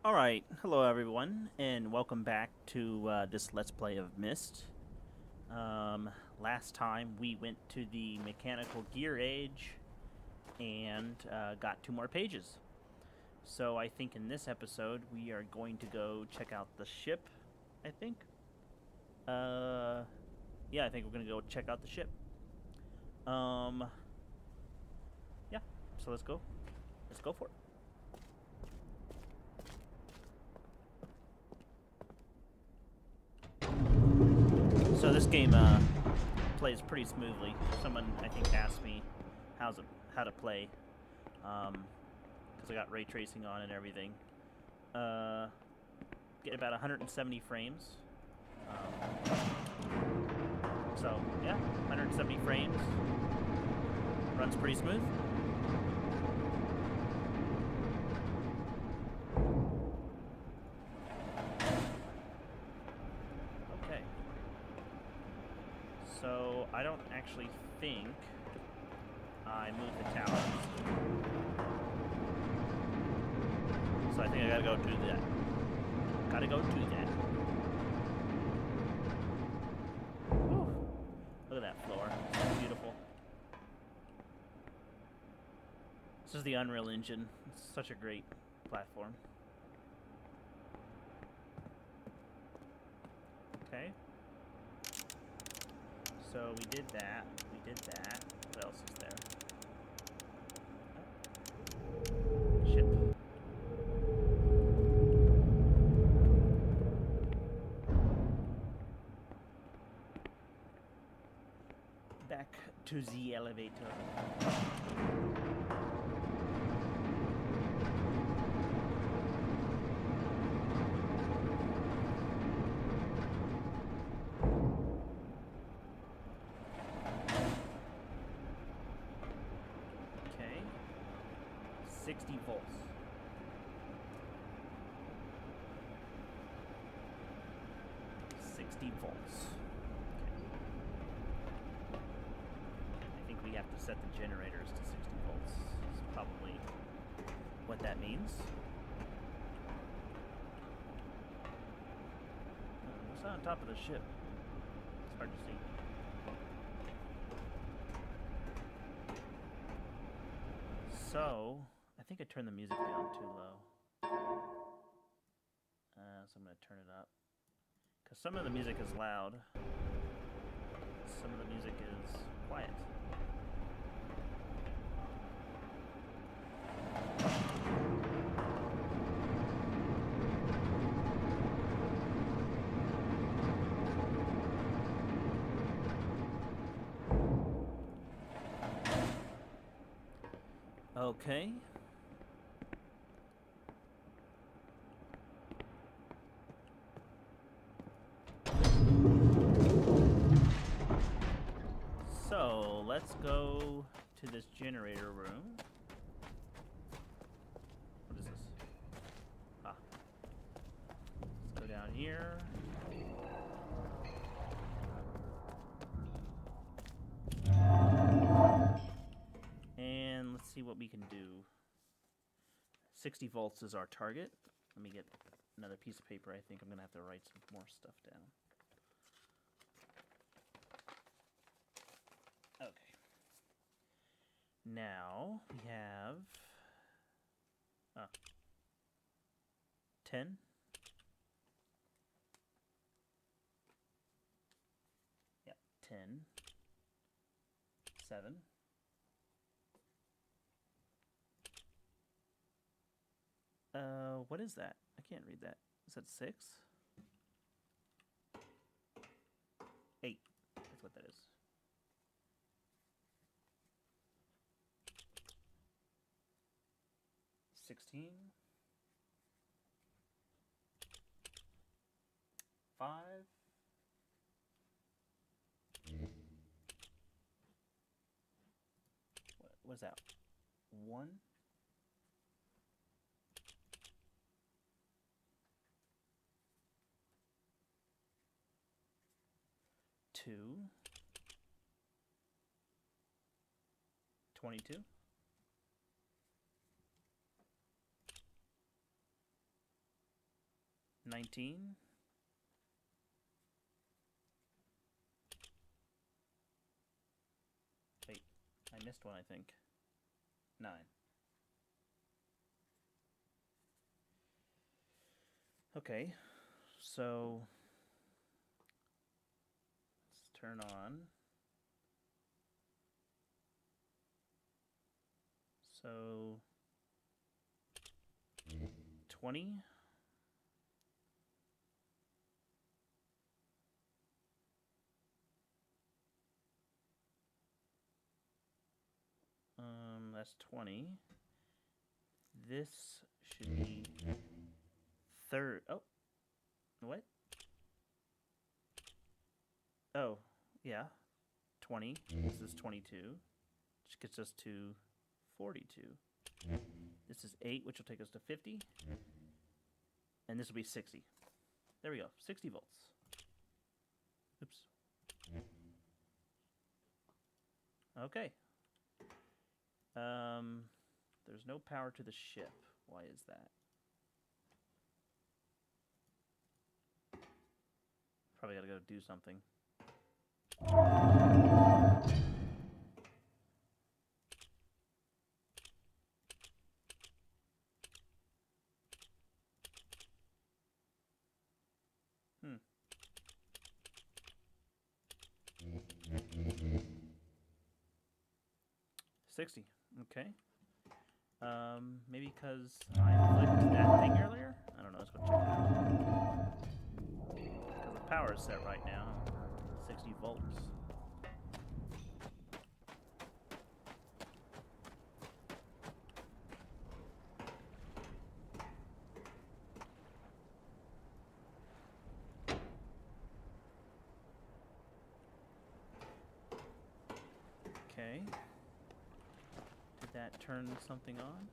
Alright, hello everyone, and welcome back to this Let's Play of Myst. Last time we went to the mechanical gear age and got 2 more pages. So I think in this episode we are going to go check out the ship, I think. Yeah, I think we're going to go check out the ship. Yeah, so let's go. Let's go for it. So this game plays pretty smoothly. Someone I think asked me how to play, because I got ray tracing on and everything. Get about 170 frames. So yeah, 170 frames. Runs pretty smooth. So I don't actually think I moved the towers. So I think I gotta go do that. Gotta go do that. Whew. Look at that floor. It's beautiful. This is the Unreal Engine. It's such a great platform. Okay. So we did that. We did that. What else is there? Oh. Ship. Back to the elevator. Okay. 60 volts. I think we have to set the generators to 60 volts. Is probably what that means. What's on top of the ship? It's hard to see. So, I think I turned the music down too low. So I'm going to turn it up. Because some of the music is loud. Some of the music is quiet. Okay. So, let's go to this generator room. What is this? Ah. Let's go down here. And let's see what we can do. 60 volts is our target. Let me get another piece of paper. I think I'm going to have to write some more stuff down. Okay. Now we have 10. Yep, 10. 7. What is that? I can't read that. Is that 6? 8. That's what that is. $16. 5. What is that? 1. 2. 22. 19. Wait, I missed one, I think. 9. Okay, so let's turn on. So 20. That's 20. This should be third. Oh, what? Oh, yeah. 20. This is 22. Which gets us to 42. This is 8, which will take us to 50. And this will be 60. There we go. 60 volts. Oops. Okay. There's no power to the ship. Why is that? Probably gotta go do something. Hmm. $60. Okay. Maybe because I flicked that thing earlier? I don't know. Let's go check it out. Because the power is set right now. 60 volts. Okay. Did that turn something on?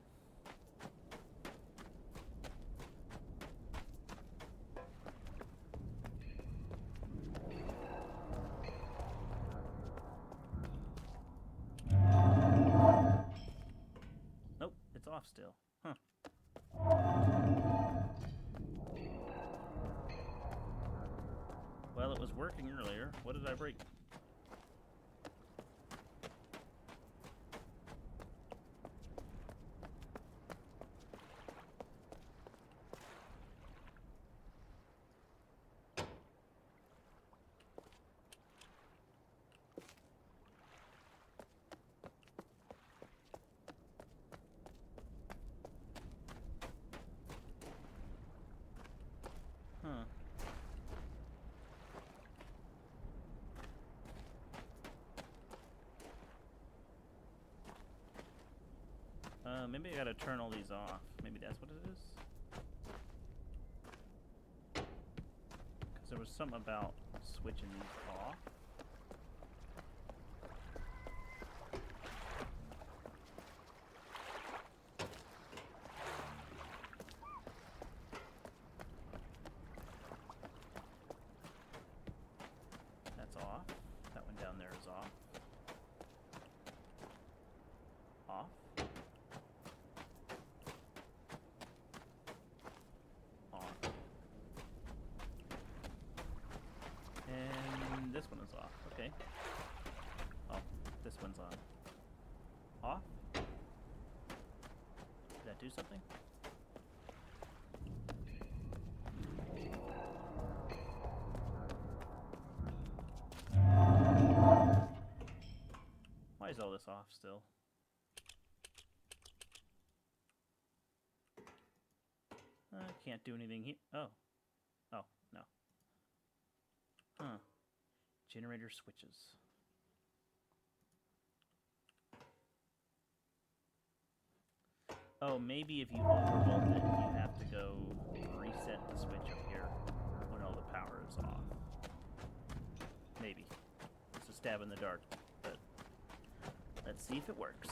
Nope, it's off still. Huh. Well, it was working earlier. What did I break? Huh. Maybe I gotta turn all these off. Maybe that's what it is? Because there was something about switching these off. That's off. That one down there is off. Off. On. And this one is off. Okay. Oh, this one's on. Off. Did that do something? Why is all this off still? I can't do anything here. Oh. Oh, no. Huh. Generator switches. Oh, maybe if you overvolt it, you have to go reset the switch up here when all the power is off. Maybe. It's a stab in the dark, but let's see if it works.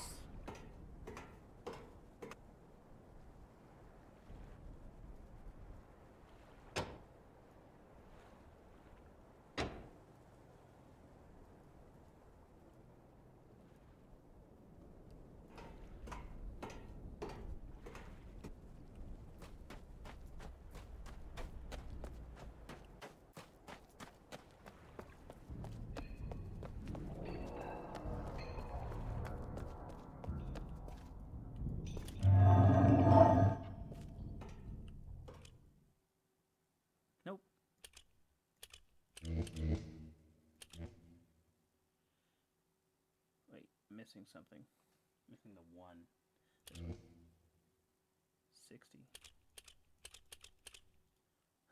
missing something. Missing the 1. 60.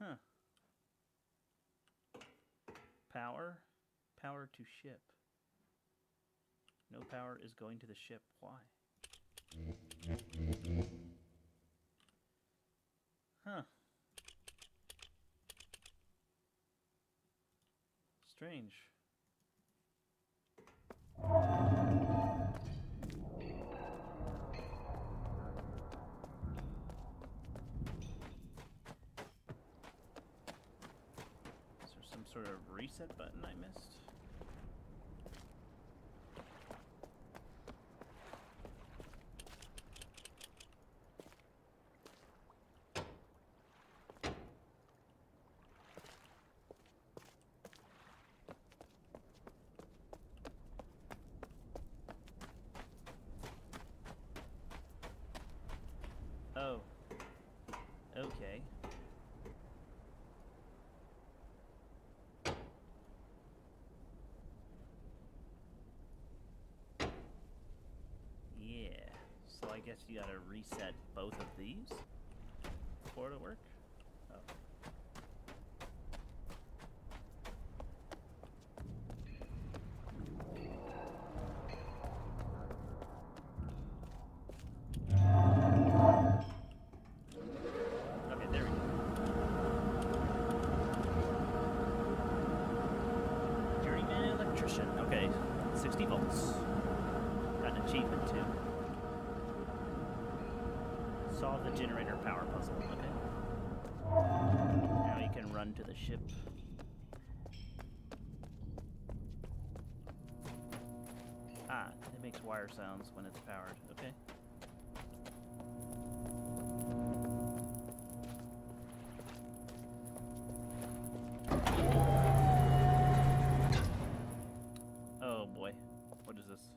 Huh. Power? Power to ship. No power is going to the ship. Why? Huh. Strange. Is there some sort of reset button I missed? Oh. Okay. Yeah. So I guess you gotta reset both of these for it to work? Oh. Okay, there we go. Journeyman electrician. Okay, 60 volts. Got an achievement too. Solve the generator power puzzle. Okay. Now you can run to the ship. Ah, it makes wire sounds when it's powered. Okay. Oh boy. What is this?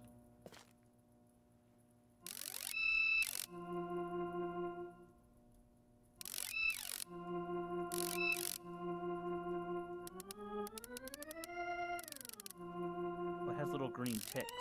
Well, it has little green ticks.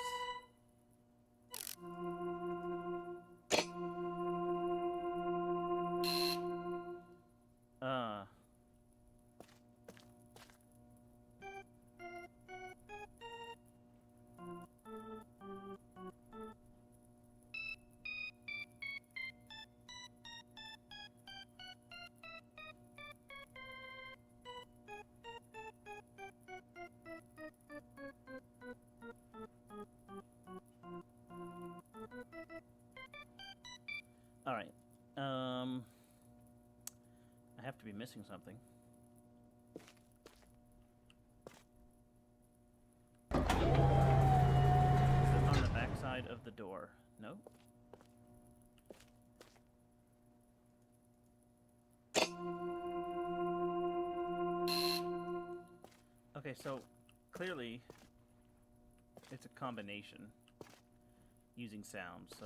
Alright. I have to be missing something. Is it on the back side of the door? No? Okay, so clearly it's a combination using sound, so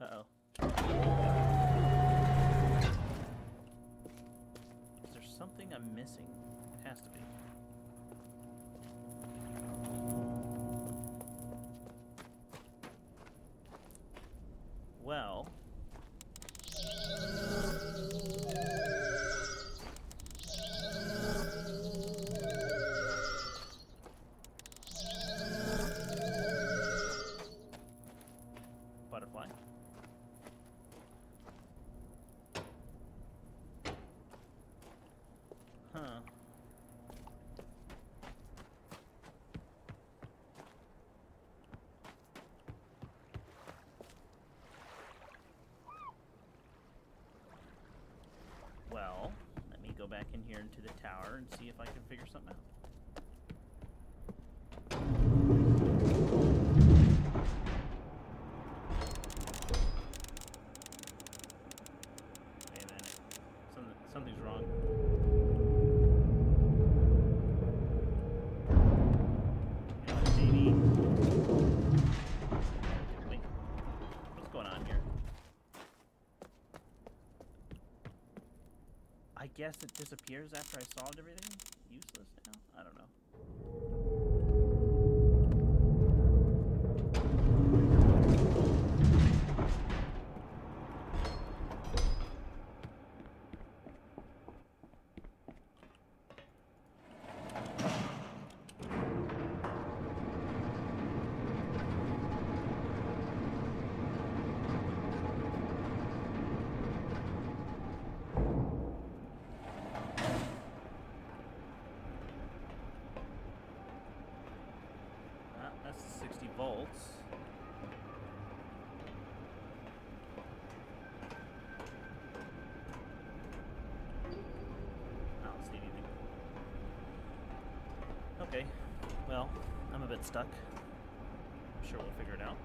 Uh-oh. Is there something I'm missing? It has to be. Well... Butterfly. Huh. Well, let me go back in here into the tower and see if I can figure something out. Wait a minute. Something's wrong. Come on, baby. Wait. What's going on here? guess it disappears after I solved everything? Useless now? I don't know. That's 60 volts. I don't see anything. Okay, well, I'm a bit stuck. I'm sure we'll figure it out.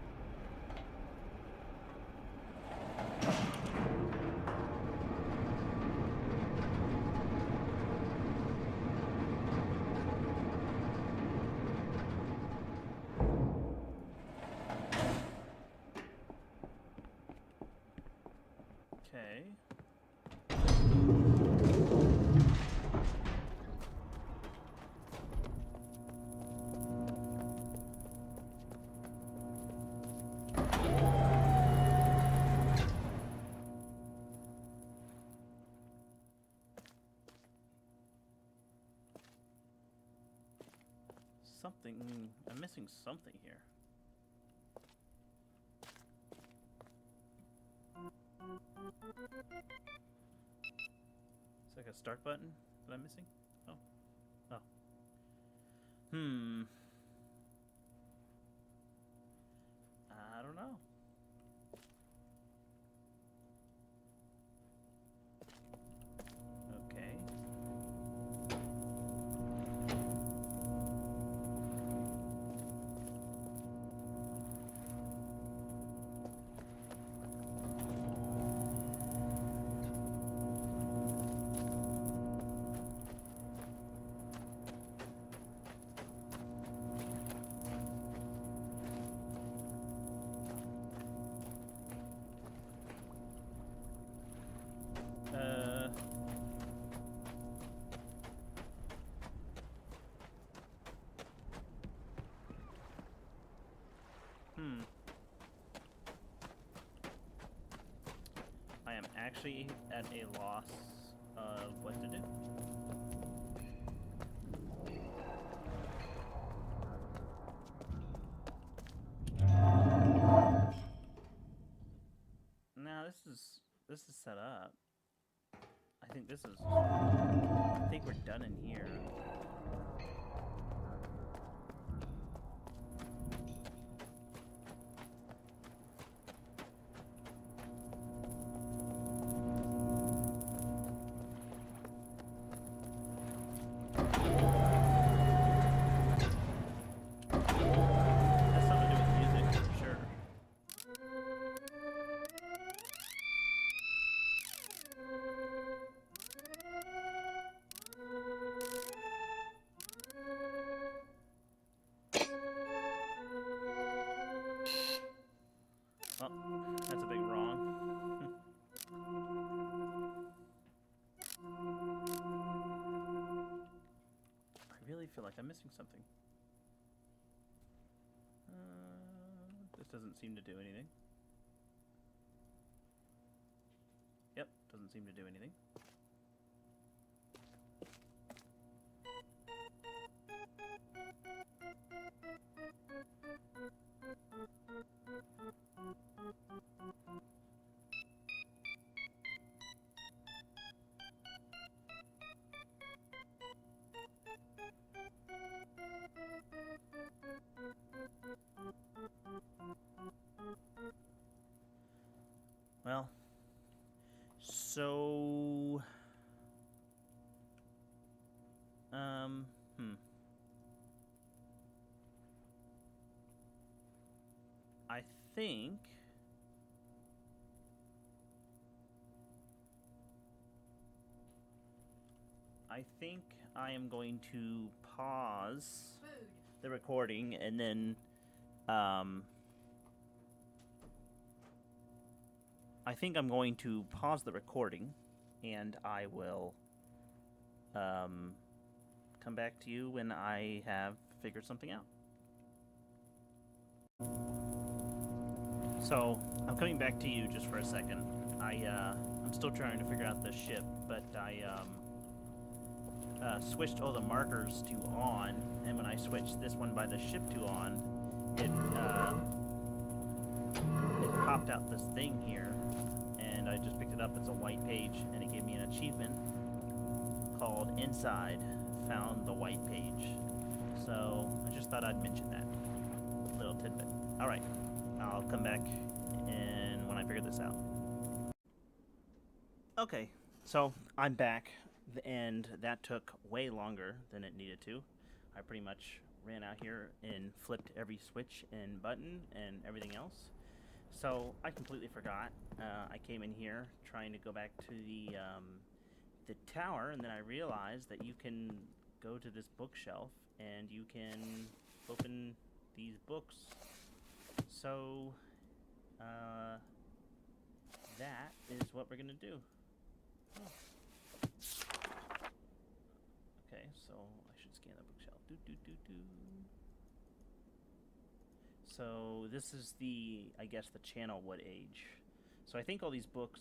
Okay. Something, I'm missing something here. It's like a start button that I'm missing? Oh. Oh. I don't know. Okay. I am actually at a loss of what to do. Now this is set up. I think we're done in here. Well, that's a big wrong. I really feel like I'm missing something. This doesn't seem to do anything. Yep, doesn't seem to do anything. Well, so I think I am going to pause the recording and then I think I'm going to pause the recording and I will come back to you when I have figured something out. So I'm coming back to you just for a second. I'm still trying to figure out the ship, but I switched all the markers to on, and when I switched this one by the ship to on, it popped out this thing here, and I just picked it up. It's a white page, and it gave me an achievement called Inside Found the White Page. So I just thought I'd mention that little tidbit. All right, I'll come back and when I figure this out. Okay, so I'm back, and that took way longer than it needed to. I pretty much ran out here and flipped every switch and button and everything else. So I completely forgot. I came in here trying to go back to the tower, and then I realized that you can go to this bookshelf and you can open these books. So that is what we're gonna do. Oh. Okay, so I should scan the bookshelf. So this is I guess the Channel Wood Age. So I think all these books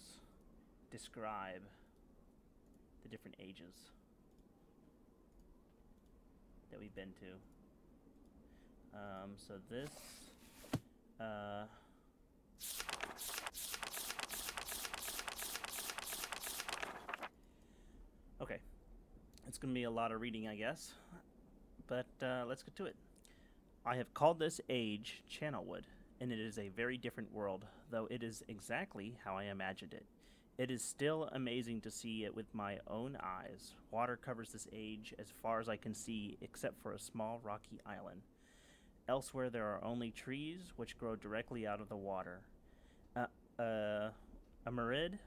describe the different ages that we've been to. So this, okay, it's going to be a lot of reading, I guess, but let's get to it. I have called this age Channelwood, and it is a very different world, though it is exactly how I imagined it. It is still amazing to see it with my own eyes. Water covers this age as far as I can see, except for a small rocky island. Elsewhere there are only trees which grow directly out of the water. A myriad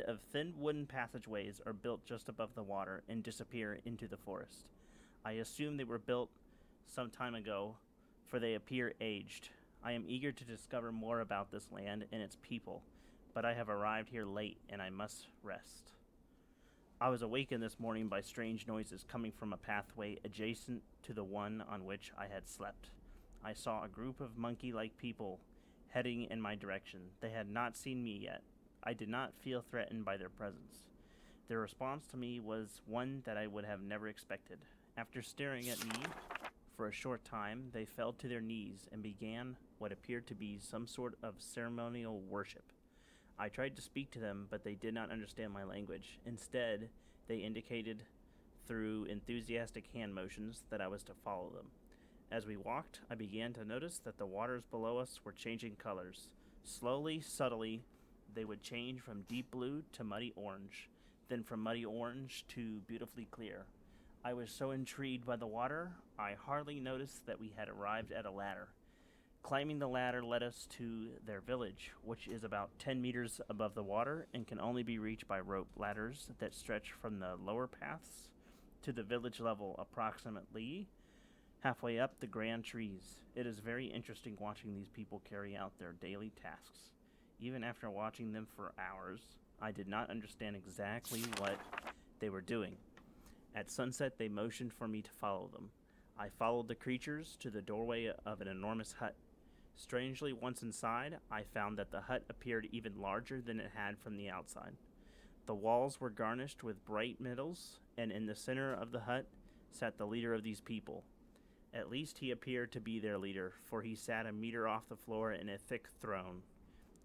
of thin wooden passageways are built just above the water and disappear into the forest. I assume they were built some time ago, for they appear aged. I am eager to discover more about this land and its people, but I have arrived here late and I must rest. I was awakened this morning by strange noises coming from a pathway adjacent to the one on which I had slept. I saw a group of monkey-like people heading in my direction. They had not seen me yet. I did not feel threatened by their presence. Their response to me was one that I would have never expected. After staring at me for a short time, they fell to their knees and began what appeared to be some sort of ceremonial worship. I tried to speak to them, but they did not understand my language. Instead, they indicated through enthusiastic hand motions that I was to follow them. As we walked, I began to notice that the waters below us were changing colors. Slowly, subtly, they would change from deep blue to muddy orange, then from muddy orange to beautifully clear. I was so intrigued by the water, I hardly noticed that we had arrived at a ladder. Climbing the ladder led us to their village, which is about 10 meters above the water and can only be reached by rope ladders that stretch from the lower paths to the village level, approximately halfway up the grand trees. It is very interesting watching these people carry out their daily tasks. Even after watching them for hours, I did not understand exactly what they were doing. At sunset, they motioned for me to follow them. I followed the creatures to the doorway of an enormous hut. Strangely, once inside, I found that the hut appeared even larger than it had from the outside. The walls were garnished with bright metals, and in the center of the hut sat the leader of these people. At least he appeared to be their leader, for he sat a meter off the floor in a thick throne.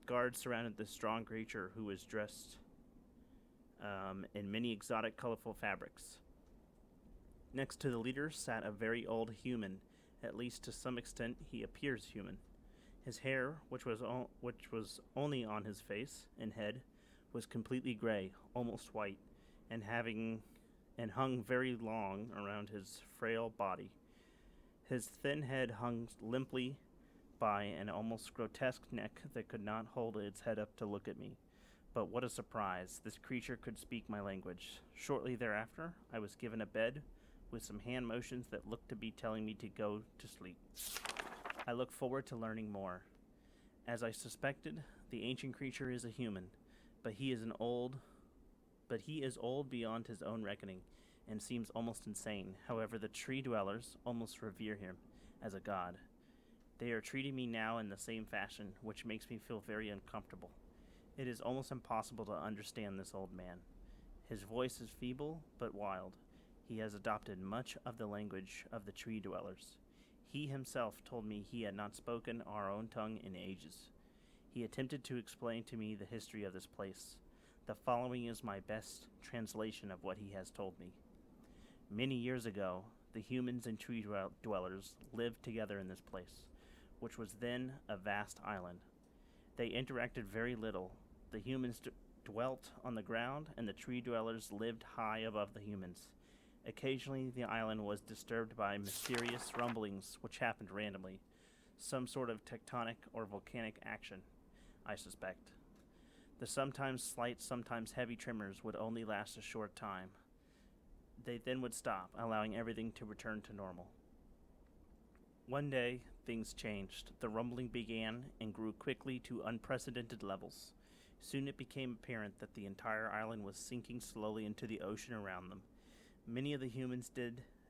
Guards surrounded the strong creature, who was dressed in many exotic, colorful fabrics. Next to the leader sat a very old human. At least to some extent, he appears human. His hair, which was only on his face and head, was completely gray, almost white, and hung very long around his frail body. His thin head hung limply by an almost grotesque neck that could not hold its head up to look at me. But what a surprise! This creature could speak my language. Shortly thereafter, I was given a bed with some hand motions that looked to be telling me to go to sleep. I look forward to learning more. As I suspected, the ancient creature is a human, but he is old but he is old beyond his own reckoning and seems almost insane. However, the tree dwellers almost revere him as a god. They are treating me now in the same fashion, which makes me feel very uncomfortable. It is almost impossible to understand this old man. His voice is feeble but wild. He has adopted much of the language of the tree dwellers. He himself told me he had not spoken our own tongue in ages. He attempted to explain to me the history of this place. The following is my best translation of what he has told me. Many years ago, the humans and tree dwellers lived together in this place, which was then a vast island. They interacted very little. The humans dwelt on the ground, and the tree dwellers lived high above the humans. Occasionally, the island was disturbed by mysterious rumblings which happened randomly. Some sort of tectonic or volcanic action, I suspect. The sometimes slight, sometimes heavy tremors would only last a short time. They then would stop, allowing everything to return to normal. One day, things changed. The rumbling began and grew quickly to unprecedented levels. Soon it became apparent that the entire island was sinking slowly into the ocean around them. Many of the humans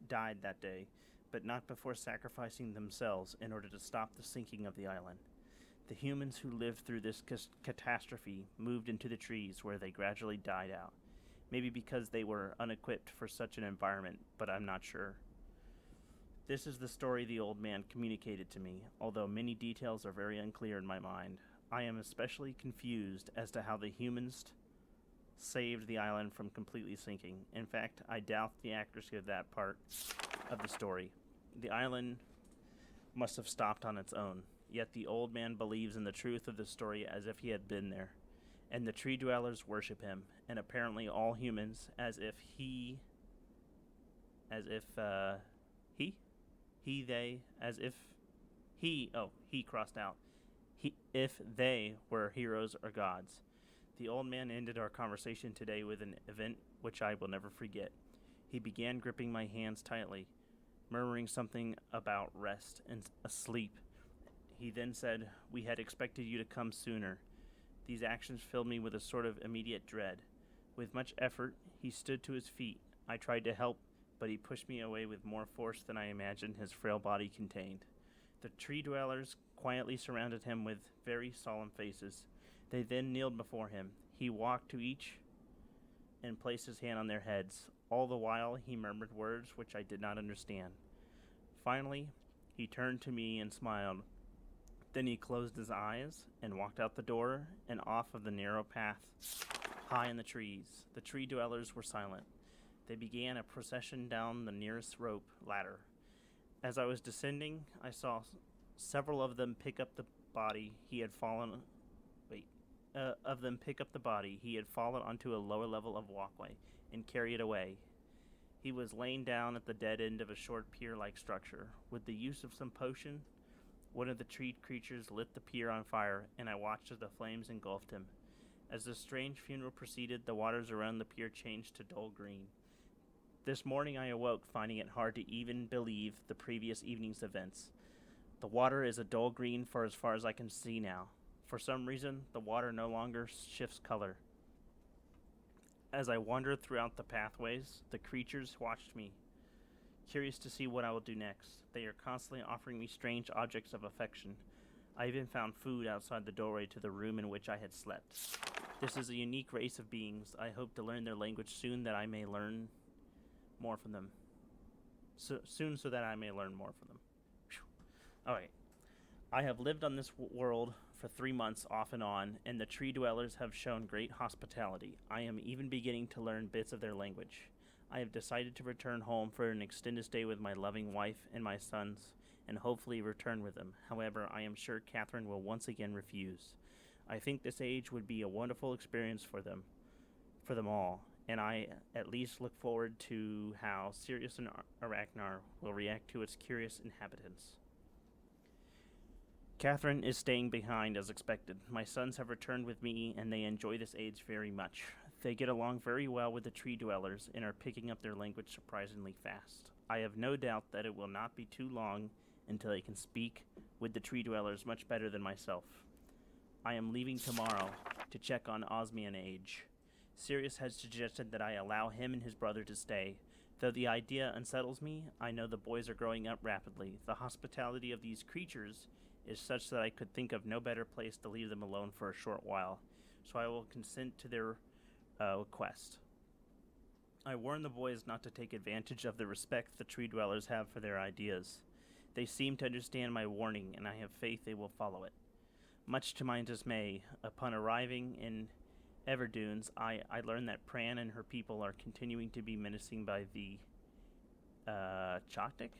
died that day, but not before sacrificing themselves in order to stop the sinking of the island. The humans who lived through this catastrophe moved into the trees, where they gradually died out. Maybe because they were unequipped for such an environment, but I'm not sure. This is the story the old man communicated to me, although many details are very unclear in my mind. I am especially confused as to how the humans saved the island from completely sinking. In fact, I doubt the accuracy of that part of the story. The island must have stopped on its own, yet the old man believes in the truth of the story as if he had been there, and the tree dwellers worship him, and apparently all humans he crossed out. If they were heroes or gods. The old man ended our conversation today with an event which I will never forget. He began gripping my hands tightly, murmuring something about rest and asleep. He then said, "We had expected you to come sooner." These actions filled me with a sort of immediate dread. With much effort, he stood to his feet. I tried to help, but he pushed me away with more force than I imagined his frail body contained. The tree dwellers quietly surrounded him with very solemn faces. They then kneeled before him. He walked to each and placed his hand on their heads. All the while, he murmured words which I did not understand. Finally, he turned to me and smiled. Then he closed his eyes and walked out the door and off of the narrow path high in the trees. The tree dwellers were silent. They began a procession down the nearest rope ladder. As I was descending, I saw several of them pick up the body he had fallen onto a lower level of walkway and carry it away. He was laying down at the dead end of a short pier-like structure. With the use of some potion, one of the tree creatures lit the pier on fire, and I watched as the flames engulfed him. As the strange funeral proceeded, the waters around the pier changed to dull green. This morning I awoke, finding it hard to even believe the previous evening's events. The water is a dull green for as far as I can see now. For some reason, the water no longer shifts color. As I wandered throughout the pathways, the creatures watched me, curious to see what I will do next. They are constantly offering me strange objects of affection. I even found food outside the doorway to the room in which I had slept. This is a unique race of beings. I hope to learn their language soon, that I may learn more from them. So that I may learn more from them. Alright. I have lived on this world for 3 months off and on, and the tree dwellers have shown great hospitality. I am even beginning to learn bits of their language. I have decided to return home for an extended stay with my loving wife and my sons, and hopefully return with them. However, I am sure Catherine will once again refuse. I think this age would be a wonderful experience for them all, and I at least look forward to how Sirius and Arachnar will react to its curious inhabitants. Catherine is staying behind as expected. My sons have returned with me, and they enjoy this age very much. They get along very well with the tree dwellers and are picking up their language surprisingly fast. I have no doubt that it will not be too long until they can speak with the tree dwellers much better than myself. I am leaving tomorrow to check on Osmian Age. Sirius has suggested that I allow him and his brother to stay. Though the idea unsettles me, I know the boys are growing up rapidly. The hospitality of these creatures is such that I could think of no better place to leave them alone for a short while, so I will consent to their request. I warn the boys not to take advantage of the respect the tree dwellers have for their ideas. They seem to understand my warning, and I have faith they will follow it. Much to my dismay, upon arriving in Everdunes, I learned that Pran and her people are continuing to be menacing by the Choctic.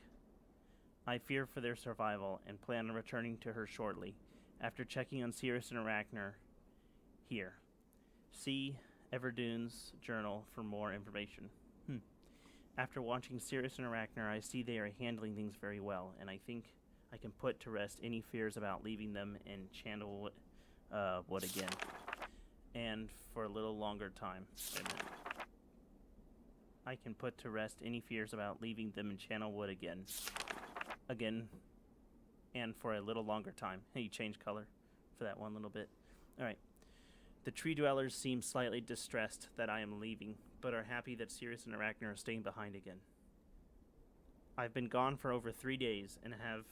I fear for their survival and plan on returning to her shortly. After checking on Sirius and Arachner, here. See Everdunes Journal for more information. After watching Sirius and Arachner, I see they are handling things very well, and I think I can put to rest any fears about leaving them in Channelwood Wood again. And for a little longer time. Wait a minute. I can put to rest any fears about leaving them in Channelwood again. And for a little longer time. Hey, you changed color for that one little bit. Alright. The tree dwellers seem slightly distressed that I am leaving, but are happy that Sirius and Arachner are staying behind again. I've been gone for over 3 days and have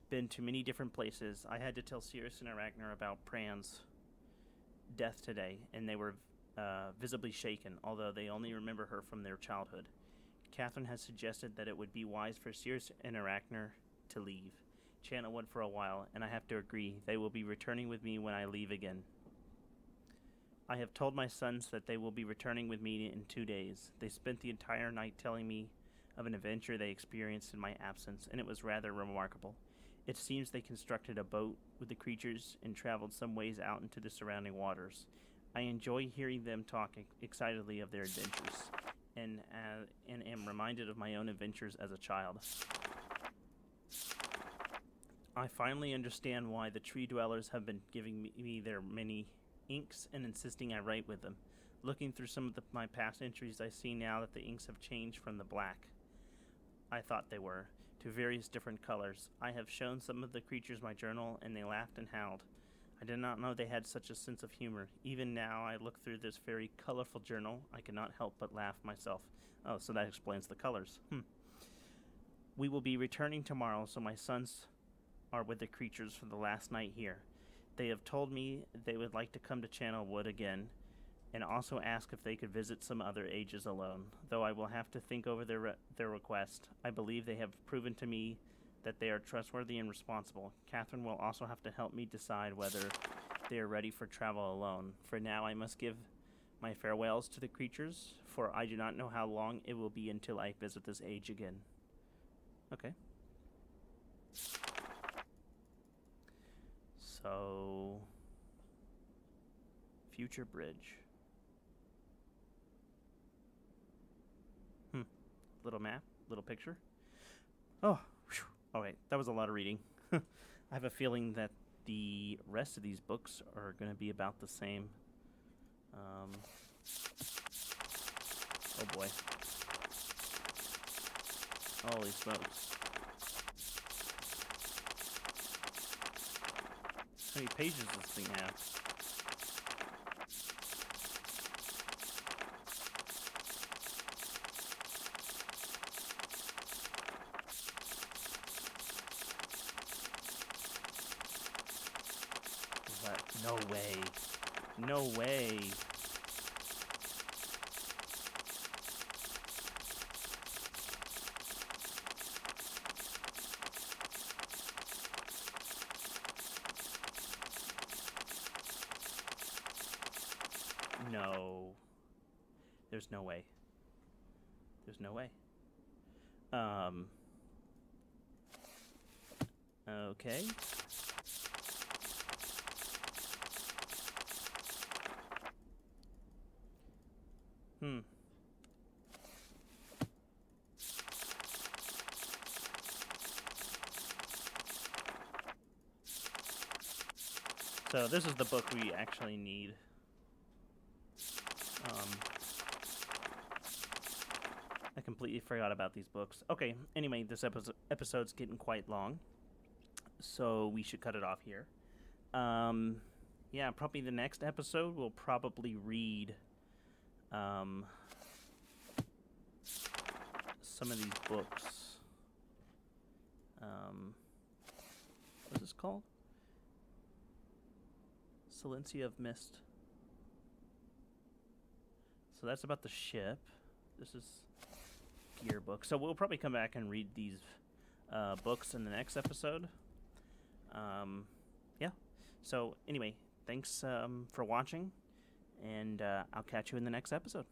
been to many different places. I had to tell Sirius and Arachner about Pran's death today, and they were visibly shaken, although they only remember her from their childhood. Catherine has suggested that it would be wise for Sirius and Arachner to leave Channelwood for a while, and I have to agree. They will be returning with me when I leave again. I have told my sons that they will be returning with me in 2 days. They spent the entire night telling me of an adventure they experienced in my absence, and it was rather remarkable. It seems they constructed a boat with the creatures and traveled some ways out into the surrounding waters. I enjoy hearing them talk excitedly of their adventures, and am reminded of my own adventures as a child. I finally understand why the tree dwellers have been giving me their many inks and insisting I write with them. Looking through some of my past entries, I see now that the inks have changed from the black I thought they were to various different colors. I have shown some of the creatures my journal, and they laughed and howled. I did not know they had such a sense of humor. Even now I look through this very colorful journal, I cannot help but laugh myself. Oh, so that explains the colors. We will be returning tomorrow, so my sons are with the creatures for the last night here. They have told me they would like to come to Channelwood again, and also ask if they could visit some other ages alone. Though I will have to think over their request. I believe they have proven to me that they are trustworthy and responsible. Catherine will also have to help me decide whether they are ready for travel alone. For now, I must give my farewells to the creatures, for I do not know how long it will be until I visit this age again. Okay. So, Future Bridge. Little map, little picture. Oh, whew. All right, that was a lot of reading. I have a feeling that the rest of these books are going to be about the same. Oh boy. Holy smokes. How many pages does this thing have? What? No way. No way. No. There's no way. There's no way. Okay. So this is the book we actually need. I completely forgot about these books. Okay, anyway, this episode's getting quite long, so we should cut it off here. Yeah, probably the next episode we'll probably read some of these books. What's this called? Silencia of Myst. So that's about the ship. This is gear book. So we'll probably come back and read these books in the next episode. Yeah. So anyway, thanks for watching, and I'll catch you in the next episode.